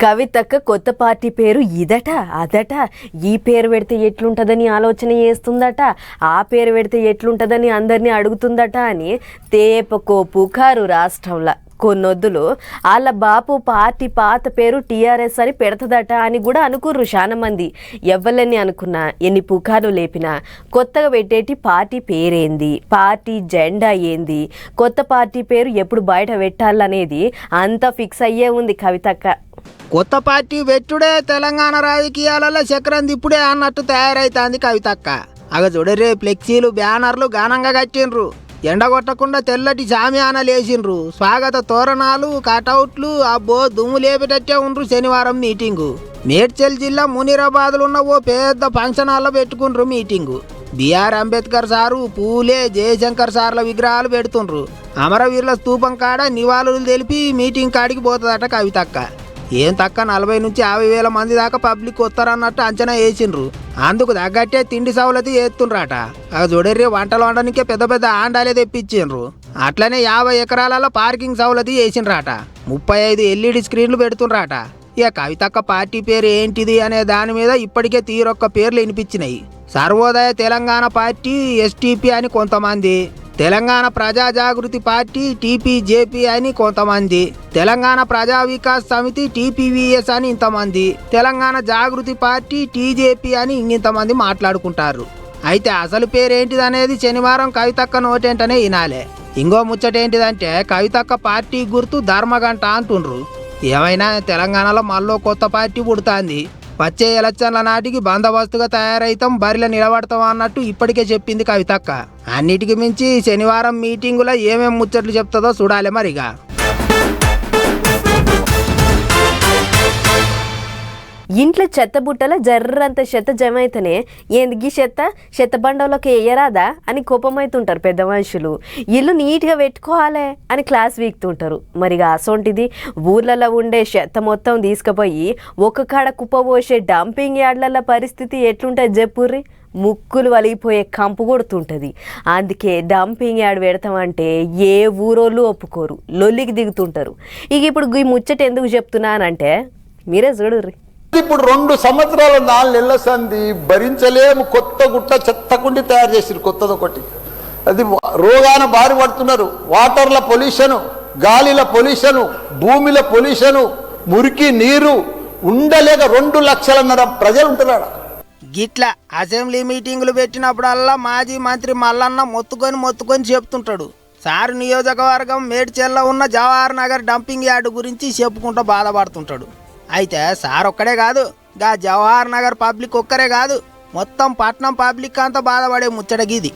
కవితక్క కొత్త పార్టీ పేరు ఇదట అదట, ఈ పేరు పెడితే ఎట్లుంటుందని ఆలోచన చేస్తుందట, ఆ పేరు పెడితే ఎట్లుంటుందని అందరినీ అడుగుతుందట అని తేపకో పుకారు రాష్ట్రంలో. కొన్నొద్దులు వాళ్ళ బాపు పార్టీ పాత పేరు టీఆర్ఎస్ అని పెడతదట అని కూడా అనుకుర్రు చాలా మంది. ఎవ్వలని అనుకున్నా, ఎన్ని పుకార్లు లేపినా కొత్తగా పెట్టేటి పార్టీ పేరేంది, పార్టీ జెండా ఏంది, కొత్త పార్టీ పేరు ఎప్పుడు బయట పెట్టాలనేది అంతా ఫిక్స్ అయ్యే ఉంది కవితక్క. కొత్త పార్టీ పెట్టుడే తెలంగాణ రాజకీయాలలో చక్రం తిప్పుడే అన్నట్టు తయారైతుంది కవితక్క. చూడరే, ఫ్లెక్సీలు బ్యానర్లు ఘనంగా కట్టిండ్రు, ఎండగొట్టకుండా తెల్లటి జామియానాలు వేసిండ్రు, స్వాగత తోరణాలు కటౌట్లు, అబ్బో దుమ్ము లేపేటట్టే ఉండ్రు. శనివారం మీటింగు మేడ్చల్ జిల్లా మునీరాబాద్లో ఉన్న ఓ పెద్ద ఫంక్షన్ హాల్లో పెట్టుకుండ్రు మీటింగు. బిఆర్ అంబేద్కర్ సారు, పూలే, జయశంకర్ సార్ల విగ్రహాలు పెడుతుండ్రు. అమరవీరుల స్తూపం కాడ నివాళులు తెలిపి మీటింగ్ కాడికి పోతుందట కవితక్క. ఏం తక్క 40 నుంచి 50 వేల మంది దాకా పబ్లిక్ వస్తారన్నట్టు అంచనా వేసిండ్రు. అందుకు తగ్గట్టే తిండి సవలతి చేస్తుండ్రట. చూడర్రి, వంటలు వండనికే పెద్ద పెద్ద ఆండాలే తెప్పించిండ్రు. అట్లనే 50 ఎకరాలలో పార్కింగ్ సవలతి చేసిండ్రట. 35 LED స్క్రీన్లు పెడుతుండ్రట. ఇక కవితక్క పార్టీ పేరు ఏంటిది అనే దాని మీద ఇప్పటికే తీరొక్క పేర్లు వినిపించినాయి. సర్వోదయ తెలంగాణ పార్టీ STP అని కొంతమంది, తెలంగాణ ప్రజా జాగృతి పార్టీ TPJP అని కొంతమంది, తెలంగాణ ప్రజా వికాస్ సమితి TPVS అని ఇంతమంది, తెలంగాణ జాగృతి పార్టీ TJP అని ఇంతమంది మాట్లాడుకుంటారు. అయితే అసలు పేరేంటిది అనేది శనివారం కవితక్క నోటేంటనే వినాలే. ఇంకో ముచ్చటేంటిదంటే కవితక్క పార్టీ గుర్తు ధర్మగంట అంటుండ్రు. ఏమైనా తెలంగాణలో మళ్ళీ కొత్త పార్టీ పుడుతుంది. వచ్చే ఎలక్షన్ల నాటికి బందోబస్తుగా తయారైతాం, బరిలో నిలబడతాం అన్నట్టు ఇప్పటికే చెప్పింది కవితక్క. అన్నిటికి మించి శనివారం మీటింగులో ఏమేం ముచ్చట్లు చెప్తుందో చూడాలి మరిగా. ఇంట్లో చెత్త బుట్టల జర్రంత చెత్త జమ అయితేనే ఏంది చెత్త బండలోకి వేయరాదా అని కోపమవుతుంటారు పెద్ద మనుషులు. ఇల్లు నీట్గా పెట్టుకోవాలి అని క్లాస్ వీక్తుంటారు. మరిగా అసొంటిది ఊర్లలో ఉండే చెత్త మొత్తం తీసుకుపోయి ఒక కాడ కుప్పబోసే డంపింగ్ యార్డ్ల పరిస్థితి ఎట్లుంటుంది చెప్పుర్రి. ముక్కులు వలిగిపోయే కంపు కొడుతుంటుంది. అందుకే డంపింగ్ యార్డ్ పెడతామంటే ఏ ఊరోళ్ళు ఒప్పుకోరు, లొల్లికి దిగుతుంటారు. ఇక ఇప్పుడు ఈ ముచ్చట ఎందుకు చెప్తున్నానంటే మీరే చూడుర్రి. ఇప్పుడు 2 సంవత్సరాల 4 నెలల సంది భరించలేము. కొత్త గుట్ట చెత్తకుండి తయారు చేసిరు కొత్తదొకటి. అది రోగాన బారి పడుతున్నారు. వాటర్ల పొల్యూషను, గాలిల పొల్యూషను, భూమిల పొల్యూషను, మురికి నీరు ఉండలేక 2 లక్షలన్నర ప్రజలు ఉంటున్నాడు. గిట్లా అసెంబ్లీ మీటింగులు పెట్టినప్పుడల్లా మాజీ మంత్రి మల్లన్న మొత్తుకొని చెప్తుంటాడు. సారు నియోజకవర్గం మేడ్చల్లో ఉన్న జవహర్ నగర్ డంపింగ్ యార్డు గురించి చెప్పుకుంటూ బాధపడుతుంటాడు. అయితే సార్ ఒక్కడే కాదు, గా జవహర్ నగర్ పబ్లిక్ ఒక్కరే కాదు, మొత్తం పట్నం పబ్లిక్ అంతా బాధపడే ముచ్చటగిది.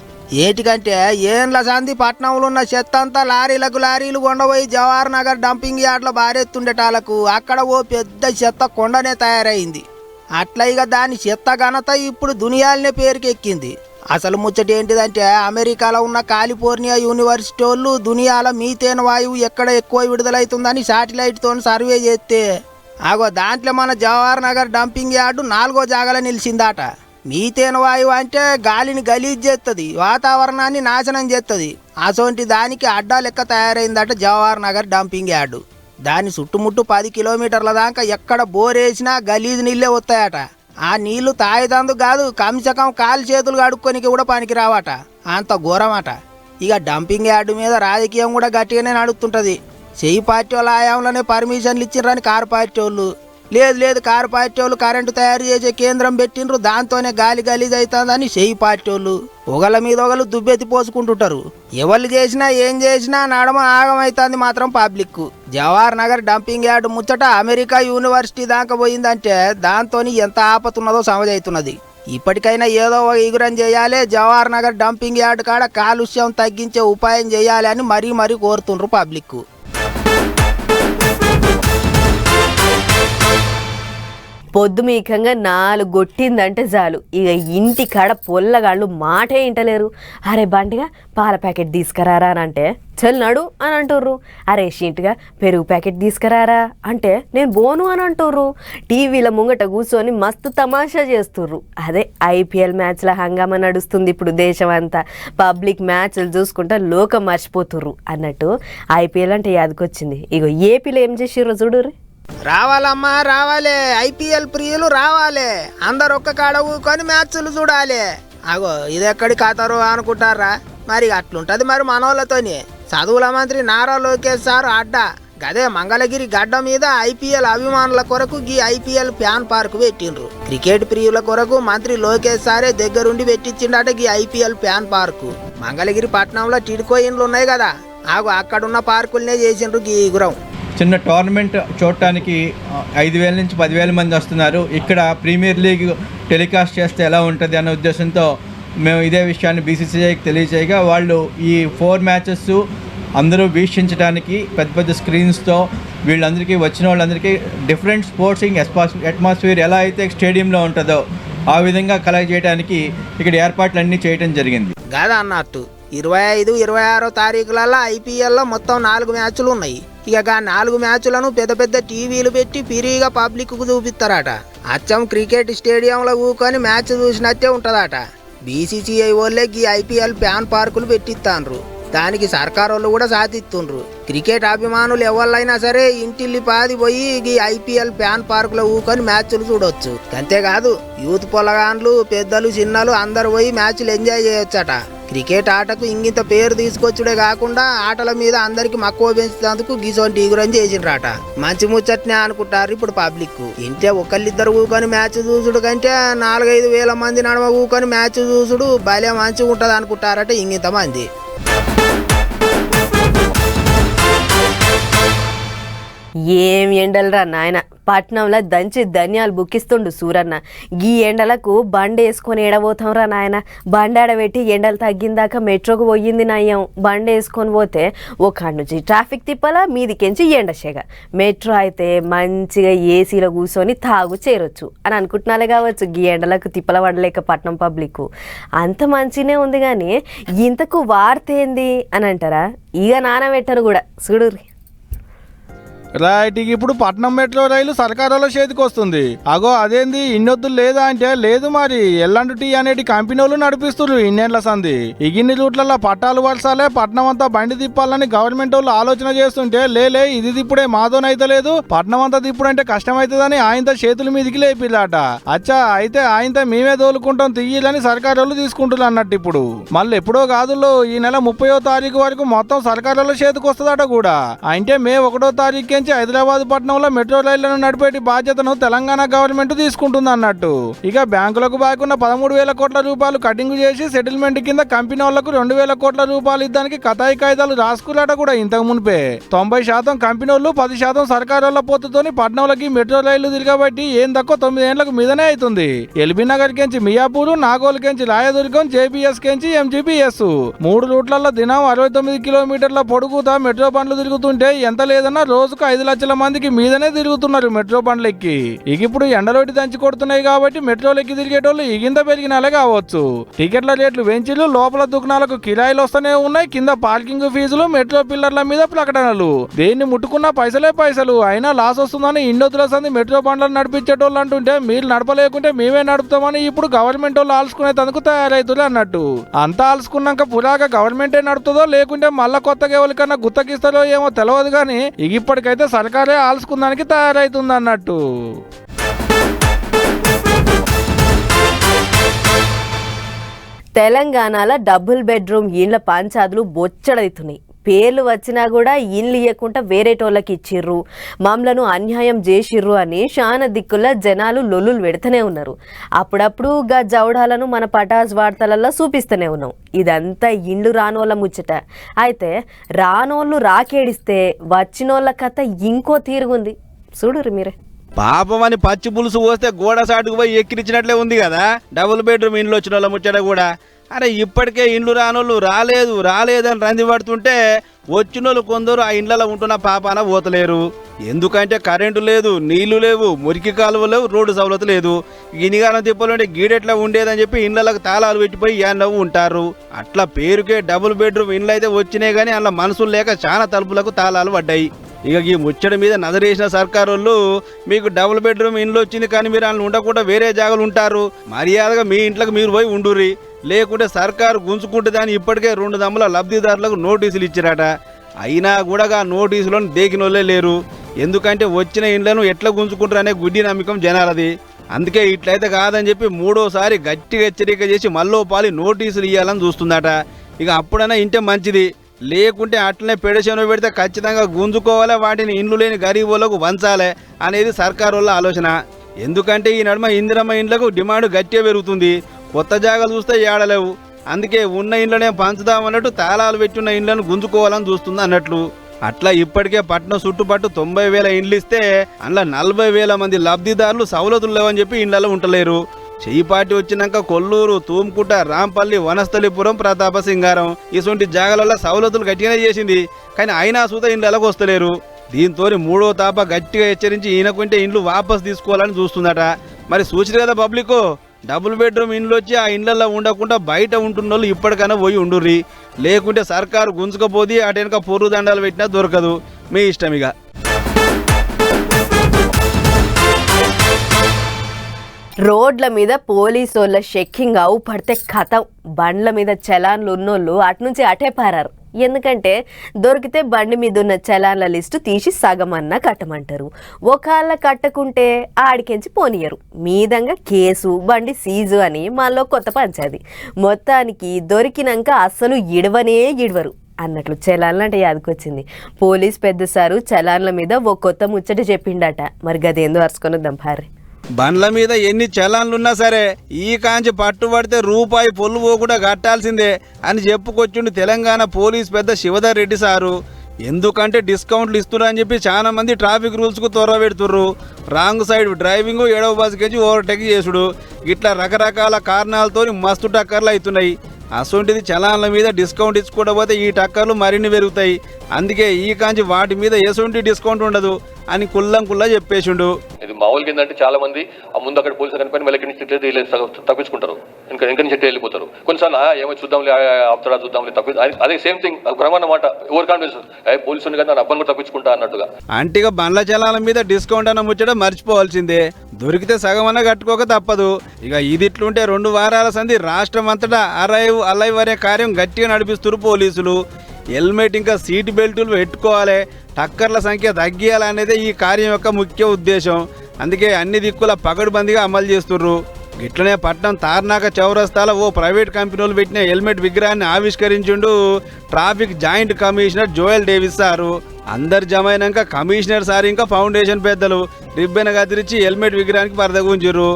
ఏటికంటే ఏండ్ల సంది పట్నంలో ఉన్న చెత్త అంతా లారీలు కొండపోయి జవహర్ నగర్ డంపింగ్ యార్డ్లో బారెత్తుండేటాలకు అక్కడ ఓ పెద్ద చెత్త కొండనే తయారైంది. అట్లా ఇక దాని చెత్త ఘనత ఇప్పుడు దునియాలనే పేరుకెక్కింది. అసలు ముచ్చట ఏంటిదంటే అమెరికాలో ఉన్న కాలిఫోర్నియా యూనివర్సిటీ వాళ్ళు దునియాల మీథేన్ వాయువు ఎక్కడ ఎక్కువ విడుదలవుతుందని శాటిలైట్తో సర్వే చేస్తే దాంట్లో మన జవహర్ నగర్ డంపింగ్ యార్డు 4వ జాగాలో నిలిచిందట. మీథేన్ వాయువు అంటే గాలిని గలీజ్ చేస్తుంది, వాతావరణాన్ని నాశనం చేస్తుంది. అసొంటి దానికి అడ్డా లెక్క తయారైందట జవహర్ నగర్ డంపింగ్ యార్డు. దాని చుట్టుముట్టు 10 కిలోమీటర్ల దాకా ఎక్కడ బోరేసినా గలీజ్ నీళ్ళే వస్తాయట. ఆ నీళ్లు తాగేదందుకు కాదు, కమ్సకం కాలు చేతులు కడుక్కోనికి కూడా పనికి రావట. అంత ఘోరమట. ఇక డంపింగ్ యార్డు మీద రాజకీయం కూడా గట్టిగానే నడుస్తుంటుంది. చెయ్యి పార్టీ వాళ్ళ ఆయాంలోనే పర్మిషన్లు ఇచ్చిండ్రని కారు పార్టీ వాళ్ళు, లేదు కారు పార్టీ వాళ్ళు కరెంటు తయారు చేసే కేంద్రం పెట్టిండ్రు, దాంతోనే గాలి గలీజ్ అవుతుందని చెయ్యి పార్టీ వాళ్ళు ఒకళ్ళ మీద ఒకళ్ళు దుబ్బెత్తి పోసుకుంటుంటారు. ఎవరు చేసినా ఏం చేసినా నడమ ఆగమవుతుంది మాత్రం public. Jawahar Nagar dumping yard ముచ్చట అమెరికా యూనివర్సిటీ దాకా పోయిందంటే దాంతో ఎంత ఆపతున్నదో సమజవుతున్నది. ఇప్పటికైనా ఏదో ఒక ఎగురం చేయాలి, జవహర్ నగర్ డంపింగ్ యార్డు కాడ కాలుష్యం తగ్గించే ఉపాయం చేయాలి అని మరీ కోరుతుండ్రు పబ్లిక్. పొద్దుమీకంగా 4 కొట్టిందంటే చాలు, ఇక ఇంటి కాడ పొల్లగాళ్ళు మాటే ఇంటలేరు. అరే బంటిగా పాల ప్యాకెట్ తీసుకురారా అని అంటే చల్ నడు అని అంటుర్రు. అరే షీంట్గా పెరుగు ప్యాకెట్ తీసుకురారా అంటే నేను బోను అని అంటుర్రు. టీవీల ముంగట కూర్చొని మస్తు తమాషా చేస్తుర్రు. అదే IPL మ్యాచ్ల హంగామా నడుస్తుంది ఇప్పుడు దేశం అంతా. పబ్లిక్ మ్యాచ్లు చూసుకుంటా లోకం మర్చిపోతుర్రు అన్నట్టు IPL అంటే యాదకొచ్చింది. ఇగో ఏపీలో ఏం చేసిర్రో చూడుర్రి. రావాలమ్మా రావాలి, ఐపీఎల్ ప్రియులు రావాలి, అందరు ఒక్క కాడ ఊకొని మ్యాచ్లు చూడాలి. అగో ఇది ఎక్కడి ఖాతారో అనుకుంటారా? మరి అట్లుంటది మరి మనోళ్ళతోని. చదువుల మంత్రి నారా లోకేష్ సార్ అడ్డా గదే మంగళగిరి గడ్డ మీద ఐపీఎల్ అభిమానుల కొరకు గీ ఐపీఎల్ ఫ్యాన్ పార్క్ పెట్టిండ్రు. క్రికెట్ ప్రియుల కొరకు మంత్రి లోకేష్ సారే దగ్గరుండి పెట్టించిండట గీ ఐపీఎల్ ఫ్యాన్ పార్కు. మంగళగిరి పట్టణంలో టిడ్కో ఇండ్లు ఉన్నాయి కదా, ఆగు అక్కడున్న పార్కులనే చేసిండ్రు గీ గురం. చిన్న టోర్నమెంట్ చూడటానికి 5,000 నుంచి 10,000 మంది వస్తున్నారు. ఇక్కడ ప్రీమియర్ లీగ్ టెలికాస్ట్ చేస్తే ఎలా ఉంటుంది అనే ఉద్దేశంతో మేము ఇదే విషయాన్ని బీసీసీఐకి తెలియజేయగా వాళ్ళు ఈ 4 మ్యాచెస్ అందరూ వీక్షించడానికి పెద్ద పెద్ద స్క్రీన్స్తో వీళ్ళందరికీ వచ్చిన వాళ్ళందరికీ డిఫరెంట్ స్పోర్ట్సింగ్ అట్మాస్ఫియర్ ఎలా అయితే స్టేడియంలో ఉంటుందో ఆ విధంగా కలెక్ట్ చేయడానికి ఇక్కడ ఏర్పాట్లన్నీ చేయడం జరిగింది. కాదా అన్నట్టు 25, 26 తారీఖులలో ఐపీఎల్లో మొత్తం 4 మ్యాచ్లు ఉన్నాయి. ఇక 4 మ్యాచ్లను పెద్ద పెద్ద టీవీలు పెట్టి ఫ్రీగా పబ్లిక్కు చూపిస్తారట. అచ్చం క్రికెట్ స్టేడియంలో ఊకొని మ్యాచ్ చూసినట్టే ఉంటుందట. బీసీసీఐ వాళ్ళే ఈ ఐపీఎల్ ఫ్యాన్ పార్కులు పెట్టిస్తాండ్రు. దానికి సర్కారు వాళ్ళు కూడా సాధిస్తుండ్రు. క్రికెట్ అభిమానులు ఎవరైనా సరే ఇంటిల్లి పాది పోయి ఈ ఐపీఎల్ ఫ్యాన్ పార్కులో ఊకొని మ్యాచ్లు చూడొచ్చు. అంతేకాదు యూత్ పొలగాండ్లు పెద్దలు చిన్నలు అందరు పోయి మ్యాచ్లు ఎంజాయ్ చేయొచ్చట. క్రికెట్ ఆటకు ఇంగింత పేరు తీసుకొచ్చుడే కాకుండా ఆటల మీద అందరికి మక్కువ పెంచేందుకు గిసోంటి గురం చేసిండ్రాట. మంచి ముచ్చట్నే అనుకుంటారు ఇప్పుడు పబ్లిక్. ఇంటే ఒకళ్ళిద్దరు ఊకొని మ్యాచ్ చూసుడు కంటే 4-5 వేల మంది నడమ ఊకొని మ్యాచ్ చూసుడు భలే మంచిగా ఉంటది అనుకుంటారట ఇంగింత మంది. ఏం ఎండలరా నాయన, పట్నంలో దంచి ధన్యాలు బుక్కిస్తుండు సూరన్న. గీ ఎండలకు బండి వేసుకొని ఎడబోతాంరా నాయన. బండి ఆడబెట్టి ఎండలు తగ్గిందాక మెట్రోకు పోయింది నయ్యం. బండి వేసుకొని పోతే ఒక నుంచి ట్రాఫిక్ తిప్పలా, మీదికెంచి ఎండసేగ. మెట్రో అయితే మంచిగా ఏసీలో కూర్చొని తాగు చేరొచ్చు అని అనుకుంటున్నాలే కావచ్చు. గీ ఎండలకు తిప్పల పడలేక పట్నం పబ్లిక్ అంత మంచినే ఉంది, కానీ ఇంతకు వార్తేంది అని అంటారా? ఇక నానబెట్టరు కూడా చూడుర్రి. రైట్, ఇప్పుడు పట్నం మెట్రో రైలు సర్కారుల చేతికి వస్తుంది. అగో అదేంది ఇన్నొద్దులు లేదా అంటే లేదు, మరి ఎల్లంటి అనేటి కంపెనీలు నడిపిస్తున్నారు ఇన్నేళ్ల సంది. ఇగిన్ని రూట్లలో పట్టాలు వర్షాలే పట్నం అంతా బండి తిప్పాలని గవర్నమెంట్ వాళ్ళు ఆలోచన చేస్తుంటే లేలే ఇది తిప్పుడే మాతోనైతే లేదు, పట్నం అంతా తిప్పుడు అంటే కష్టమవుతుందని ఆయనతో చేతుల మీదకి లేపిల్లాట. అచ్చా అయితే ఆయనతో మేమే తోలుకుంటాం తీయాలని సర్కారు వాళ్ళు తీసుకుంటున్నారు అన్నట్టు. ఇప్పుడు మళ్ళీ ఎప్పుడో కాదుల్లో ఈ నెల 30వ తారీఖు వరకు మొత్తం సర్కారుల చేతికి వస్తుందట కూడా. అంటే మే 1వ తారీఖు హైదరాబాద్ పట్టణంలో మెట్రో రైళ్లను నడిపేటి బాధ్యతను తెలంగాణ గవర్నమెంట్ తీసుకుంటుంది అన్నట్టు. ఇక బ్యాంకులకు బాగున్న 13,000 కోట్ల రూపాయలు కటింగ్ చేసి సెటిల్మెంట్ కింద కంపెనీ వాళ్లకు 2,000 కోట్ల రూపాయలు ఇద్దానికి కతాయి కాయిదాలు రాసుకున్నాట కూడా ఇంతకు మునిపే. 90% కంపెనీ వాళ్ళు 10% సర్కారుల పొత్తుతోని పట్నంలోకి మెట్రో రైళ్లు తిరగబట్టి ఏం తక్కువ 9 ఏళ్లకు మీదనే అవుతుంది. ఎల్బీ నగర్ కెంచి మియాపూర్, నాగోల్ కెంచి రాయదుర్గం, జేపీఎస్ కెంచి ఎంజీపీఎస్ 3 రూట్లలో దినం 69 కిలోమీటర్ల పొడుగుతా మెట్రో బండ్లు తిరుగుతుంటే ఎంత లేదన్నా రోజుకు 5 లక్షల మందికి మీదనే తిరుగుతున్నారు మెట్రో బండ్లెక్కి. ఇక ఇప్పుడు ఎండలోటి దంచి కొడుతున్నాయి కాబట్టి మెట్రోలెక్కి తిరిగేటోళ్ళు ఇగింత పెరిగినాలే కావచ్చు. టికెట్ల రేట్లు పెంచిలు, లోపల దుకాణాలకు కిరాయిలు వస్తూనే ఉన్నాయి, కింద పార్కింగ్ ఫీజులు, మెట్రో పిల్లర్ల మీద ప్రకటనలు. దేన్ని ముట్టుకున్నా పైసలే పైసలు. అయినా లాస్ వస్తుందని ఇన్నొద్దుల సంది మెట్రో బండ్లను నడిపించేటోళ్ళు అంటుంటే మీరు నడపలేకుంటే మేమే నడుపుతామని ఇప్పుడు గవర్నమెంట్ వాళ్ళు ఆల్చుకునే తనకు తయారైతులే అన్నట్టు. అంతా ఆల్చుకున్నాక పురాగా గవర్నమెంటే నడుపుతుందో లేకుంటే మళ్ళా కొత్తగా ఎవరికన్నా గుత్తకిస్తారో ఏమో తెలియదు, కానీ ఇప్పటికైతే సర్కారే ఆల్చుకుందానికి తయారైతుంది అన్నట్టు. తెలంగాణలో డబుల్ బెడ్రూమ్ ఇండ్ల పంచాదులు బొచ్చడవుతున్నాయి. పేర్లు వచ్చినా కూడా ఇండ్లు ఇవ్వకుండా వేరేటోళ్ళకి ఇచ్చిర్రు, మమ్మలను అన్యాయం చేసిర్రు అని చాలా దిక్కుల్లో జనాలు లొల్లులు పెడుతూనే ఉన్నారు. అప్పుడప్పుడు గా జౌడాలను మన పటాస్ వార్తలలో చూపిస్తూనే ఉన్నాం. ఇదంతా ఇండ్లు రానోళ్ళ ముచ్చట. అయితే రానోళ్ళు రాకేడిస్తే వచ్చినోళ్ళ కథ ఇంకో తీరుగుంది. చూడురు మీరే. పాపం అని పచ్చి పులుసు పోస్తే గోడ సాటుకు పోయి ఎక్కిరించినట్లే ఉంది కదా డబుల్ బెడ్రూమ్ ఇండ్లు వచ్చిన వాళ్ళ ముచ్చట కూడా. అరే ఇప్పటికే ఇండ్లు రానోళ్ళు రాలేదని రంది పడుతుంటే వచ్చినోళ్ళు కొందరు ఆ ఇండ్లలో ఉంటున్న పాపాన పోతలేరు. ఎందుకంటే కరెంటు లేదు, నీళ్లు లేవు, మురికి కాలువ లేవు, రోడ్డు సౌలత లేదు. గినిగానం తిప్పాలంటే గీడెట్లా ఉండేదని చెప్పి ఇండ్లకు తాళాలు పెట్టిపోయి నవ్వు ఉంటారు. అట్లా పేరుకే డబుల్ బెడ్రూమ్ ఇండ్లు అయితే వచ్చినాయి, కానీ అందులో మనసులు లేక చాలా తలుపులకు తాళాలు పడ్డాయి. ఇక ఈ ముచ్చడి మీద నజరేసిన సర్కారు వాళ్ళు మీకు డబుల్ బెడ్రూమ్ ఇండ్లు వచ్చింది కానీ మీరు వాళ్ళు ఉండకుండా వేరే జాగాలు ఉంటారు, మర్యాదగా మీ ఇంట్లోకి మీరు పోయి ఉండుర్రి, లేకుంటే సర్కారు గుంజుకుంటుందని ఇప్పటికే 2 దమ్ముల లబ్ధిదారులకు నోటీసులు ఇచ్చారట. అయినా కూడా నోటీసులను దేకినోళ్ళే లేరు. ఎందుకంటే వచ్చిన ఇండ్లను ఎట్లా గుంజుకుంటారనే గుడ్డి నమ్మకం జనాలది. అందుకే ఇట్లయితే కాదని చెప్పి మూడోసారి గట్టిగా హెచ్చరిక చేసి మల్లోపాలి నోటీసులు ఇవ్వాలని చూస్తుందట. ఇక అప్పుడైనా ఇంటే మంచిది, లేకుంటే అట్లనే పెడచెను పెడితే ఖచ్చితంగా గుంజుకోవాలి, వాటిని ఇండ్లు లేని గరీబులకు వంచాలి అనేది సర్కారు వాళ్ళ ఆలోచన. ఎందుకంటే ఈ నడుమ ఇందిరమ్మ ఇండ్లకు డిమాండ్ గట్టిగా పెరుగుతుంది, కొత్త జాగాలు చూస్తే ఏడలేవు. అందుకే ఉన్న ఇండ్లనే పంచుదామన్నట్టు తాళాలు పెట్టున్న ఇండ్లను గుంజుకోవాలని చూస్తుంది అన్నట్లు. అట్లా ఇప్పటికే పట్నం చుట్టుపట్టు 90,000 ఇండ్లు ఇస్తే అందులో 40,000 మంది లబ్ధిదారులు సవలతులు లేవని చెప్పి ఇండ్లలో ఉండలేరు. చెయ్యి పార్టీ వచ్చినాక కొల్లూరు, తూముకుంట, రాంపల్లి, వనస్థలిపురం, ప్రతాప సింగారం ఇటువంటి జాగాలలో సవలతులు గట్టిగానే చేసింది. కానీ అయినా సూత ఇండ్లకు వస్తలేరు. దీంతో మూడో తాప గట్టిగా హెచ్చరించి ఈయనకుంటే ఇండ్లు వాపసు తీసుకోవాలని చూస్తుందట. మరి సూచన కదా పబ్లిక్, డబుల్ బెడ్రూమ్ ఇండ్లు వచ్చి ఆ ఇండ్లలో ఉండకుండా బయట ఉంటున్న వాళ్ళు ఇప్పటికైనా పోయి ఉండుర్రి, లేకుంటే సర్కారు గుంజుకపోతే అటెనక పొర్రు దండాలు పెట్టినా దొరకదు. మీ ఇష్టం ఇక. రోడ్ల మీద పోలీసోళ్ళ చెక్కింగ్ అవు పడితే కథం, బండ్ల మీద చలాన్లు ఉన్నోళ్ళు అటునుంచి అటే పారారు. ఎందుకంటే దొరికితే బండి మీద ఉన్న చలాన్ల లిస్టు తీసి సగమన్నా కట్టమంటారు. ఒకళ్ళ కట్టకుంటే ఆడికెంచి పోనీయరు, మీదంగా కేసు, బండి సీజు అని మాలో కొత్త పంచాది. మొత్తానికి దొరికినాక అస్సలు ఇడవరు అన్నట్లు చలాన్లు అంటే యాదకొచ్చింది. పోలీస్ పెద్ద సారు చలాన్ల మీద ఓ కొత్త ముచ్చట చెప్పిండట. మరి గదేందో అరుచుకొని వద్దాం భార్య. బండ్ల మీద ఎన్ని చలాన్లున్నా సరే ఈ కాంచి పట్టుబడితే రూపాయి పొల్లు పోకుండా కట్టాల్సిందే అని చెప్పుకొచ్చిండు తెలంగాణ పోలీస్ పెద్ద శివధర్ రెడ్డి సారు. ఎందుకంటే డిస్కౌంట్లు ఇస్తున్నారని చెప్పి చాలా మంది ట్రాఫిక్ రూల్స్కు తొర్ర పెడుతుర్రు. రాంగ్ సైడ్ డ్రైవింగ్, ఏడవ బస్సుకెచ్చి ఓవర్టేక్ చేసుడు, ఇట్లా రకరకాల కారణాలతో మస్తు టక్కర్లు అవుతున్నాయి. అసొంటిది చలాన్ల మీద డిస్కౌంట్ ఇచ్చుకోకపోతే ఈ టక్కర్లు మరిన్ని పెరుగుతాయి. అందుకే ఈ కాంచి వాటి మీద ఎసొంటి డిస్కౌంట్ ఉండదు అని కుల్లా చెప్పేసిండు. ఇది మామూలుగా ఏంటంటే చాలా మంది ముందు అక్కడ పోలీసులు కనిపోయి మళ్ళీ ఇక్కడి నుంచి తప్పించుకుంటారు, ఇంకా చెట్టు వెళ్ళిపోతారు. కొన్నిసార్లు ఏమో చూద్దాంలే, ఆపుతాడా చూద్దాంలే, అదే సేమ్ థింగ్ అన్నమాట. ఎవరు కాన్ఫిడెన్స్ పోలీసు కదా నా అబ్బాయి కూడా తప్పించుకుంటా అన్నట్టుగా. అంటే బండ్ల చలాల మీద డిస్కౌంట్ అన్న ముచ్చట మర్చిపోవాల్సిందే. దొరికితే సగం అన్న కట్టుకోక తప్పదు. ఇక ఇది ఇట్లుంటే 2 వారాల సంది రాష్ట్రం అంతటా అలైవ్ అనే కార్యం గట్టిగా నడిపిస్తున్నారు పోలీసులు. హెల్మెట్ ఇంకా సీట్ బెల్టులు పెట్టుకోవాలి, టక్కర్ల సంఖ్య తగ్గియాలనేదే ఈ కార్యం యొక్క ముఖ్య ఉద్దేశం. అందుకే అన్ని దిక్కుల పకడ్బందీగా అమలు చేస్తుర్రు. ఇట్లనే పట్నం తార్నాక చౌరస్తాల ఓ ప్రైవేట్ కంపెనీలు పెట్టిన హెల్మెట్ విగ్రహాన్ని ఆవిష్కరించిండు traffic joint commissioner Joel Davis sir. అందరు జమైనాక కమిషనర్ సార్ ఇంకా ఫౌండేషన్ పెద్దలు రిబ్బెన్ గదిరించి హెల్మెట్ విగ్రహానికి పరదగుంజిర్రు.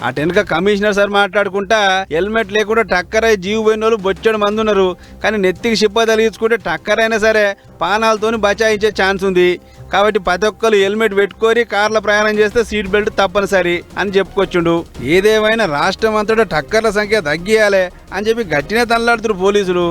అటెనక కమిషనర్ సార్ మాట్లాడుకుంటా హెల్మెట్ లేకుండా టక్కరై జీవు పోయిన వాళ్ళు బొచ్చడు మంది ఉన్నారు. కానీ నెత్తికి షిప్ప తలిగించుకుంటే టక్కర్ అయినా సరే పానాలతోని బచాయించే ఛాన్స్ ఉంది. కాబట్టి ప్రతి ఒక్కరు హెల్మెట్ పెట్టుకొని కార్ల ప్రయాణం చేస్తే సీట్ బెల్ట్ తప్పనిసరి అని చెప్పుకొచ్చుండు. ఏదేమైనా రాష్ట్రం అంతటా టక్కర్ల సంఖ్య తగ్గియాలి అని చెప్పి గట్టినే తనలాడుతున్నారు పోలీసులు.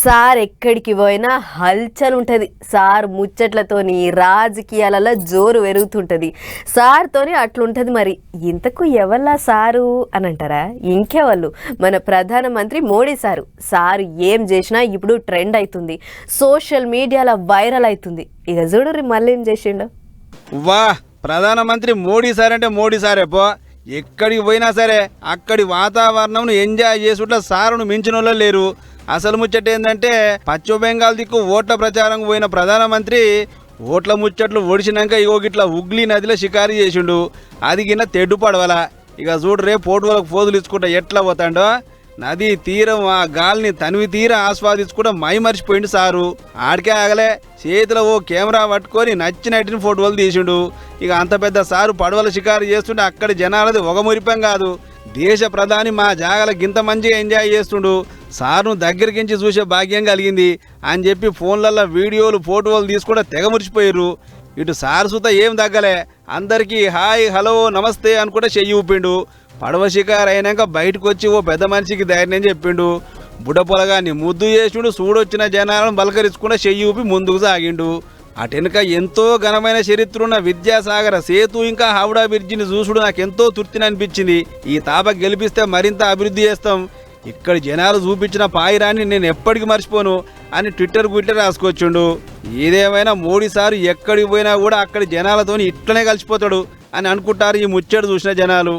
సార్ ఎక్కడికి పోయినా హల్చల్ ఉంటుంది. సార్ ముచ్చట్లతోని రాజకీయాలలో జోరు పెరుగుతుంటుంది. సార్తోని అట్లుంటుంది. మరి ఇంతకు ఎవల్లా సారు అని అంటారా? ఇంకెవళ్ళు, మన ప్రధానమంత్రి మోడీ సారు. సారు ఏం చేసినా ఇప్పుడు ట్రెండ్ అవుతుంది, సోషల్ మీడియాలో వైరల్ అవుతుంది. ఇక చూడు మళ్ళీ ఏం చేసిండు. వా, ప్రధానమంత్రి మోడీ సార్ అంటే మోడీ సారే పో. ఎక్కడికి పోయినా సరే అక్కడి వాతావరణం ఎంజాయ్ చేసుట్లా సారును మించిన వాళ్ళు లేరు. అసలు ముచ్చట ఏంటంటే పశ్చిమ బెంగాల్ దిక్కు ఓట్ల ప్రచారం పోయిన ప్రధానమంత్రి ఓట్ల ముచ్చట్లు ఒడిచినాక ఇగో గిట్లా హుగ్లీ నదిలో షికారు చేసిండు. అది గిన్న తెడ్డు పడవల. ఇక చూడు రేపు పోటువలకు పోదులు ఇచ్చుకుంటా ఎట్లా పోతాడో. నది తీరం ఆ గాలిని తనివి తీర ఆస్వాదించుకుంటా మై మర్చిపోయిండు సారు. ఆడికే ఆగలే, చేతిలో ఓ కెమెరా పట్టుకొని నచ్చినట్టుని ఫోటోలు తీసిండు. ఇక అంత పెద్ద సారు పడవల షికారు చేస్తుంటే అక్కడి జనాలది ఒక మురిపం కాదు. దేశ ప్రధాని మా జాగల గింత మంచిగా ఎంజాయ్ చేస్తుండు, సార్ను దగ్గరికించి చూసే భాగ్యం కలిగింది అని చెప్పి ఫోన్లలో వీడియోలు ఫోటోలు తీసుకుంటే తెగ మురిచిపోయారు. ఇటు సార్ సుత ఏం తగ్గలే, అందరికీ హాయ్ హలో నమస్తే అనుకుంటే చెయ్యి ఊపిండు. పడవ షికారు అయినాక బయటకు వచ్చి ఓ పెద్ద మనిషికి ధైర్యం చెప్పిండు. బుడ్డ పొలగాన్ని ముద్దు చేసిండు. చూడొచ్చిన జనాలను బలకరించుకుంటే చెయ్యి ఊపి ముందుకు సాగిండు. అటెనక ఎంతో ఘనమైన చరిత్ర ఉన్న విద్యాసాగర సేతు ఇంకా హౌడా బ్రిడ్జిని చూసుడు నాకెంతో తృప్తిని అనిపించింది. ఈ తాప గెలిపిస్తే మరింత అభివృద్ధి చేస్తాం. ఇక్కడి జనాలు చూపించిన పాయిరాన్ని నేను ఎప్పటికీ మర్చిపోను అని ట్విట్టర్ రాసుకొచ్చిండు. ఏదేమైనా మోడీ సారు ఎక్కడికి పోయినా కూడా అక్కడి జనాలతోని ఇట్లనే కలిసిపోతాడు అని అనుకుంటారు ఈ ముచ్చట చూసిన జనాలు.